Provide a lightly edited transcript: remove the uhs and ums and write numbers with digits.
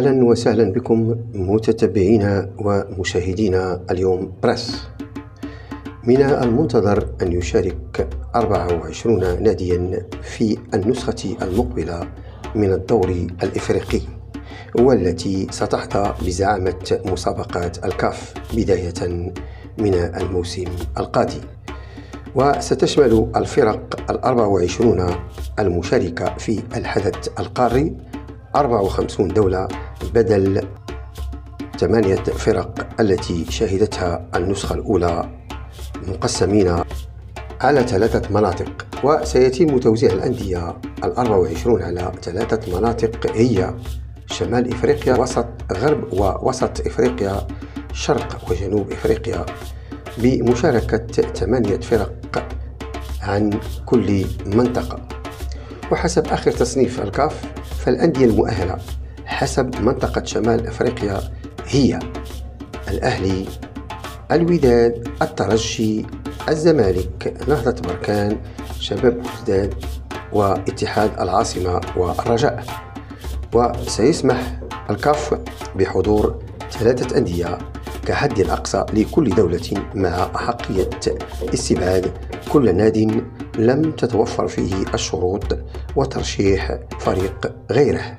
أهلا وسهلا بكم متتبعينا ومشاهدينا اليوم بريس. من المنتظر أن يشارك 24 ناديا في النسخة المقبلة من الدور الإفريقي، والتي ستحظى بزعامة مسابقات الكاف بداية من الموسم القادم، وستشمل الفرق 24 المشاركة في الحدث القاري 54 دولة بدل 8 فرق التي شهدتها النسخة الأولى، مقسمين على 3 مناطق. وسيتم توزيع الأندية 24 على 3 مناطق هي شمال إفريقيا، وسط غرب ووسط إفريقيا، شرق وجنوب إفريقيا، بمشاركة 8 فرق عن كل منطقة. وحسب آخر تصنيف الكاف، فالأندية المؤهلة حسب منطقة شمال أفريقيا هي الأهلي، الوداد، الترجي، الزمالك، نهضة بركان، شباب بلوزداد، واتحاد العاصمة والرجاء. وسيسمح الكاف بحضور 3 أندية كحد الأقصى لكل دولة، مع أحقية استبعاد كل ناد لم تتوفر فيه الشروط وترشيح فريق غيره.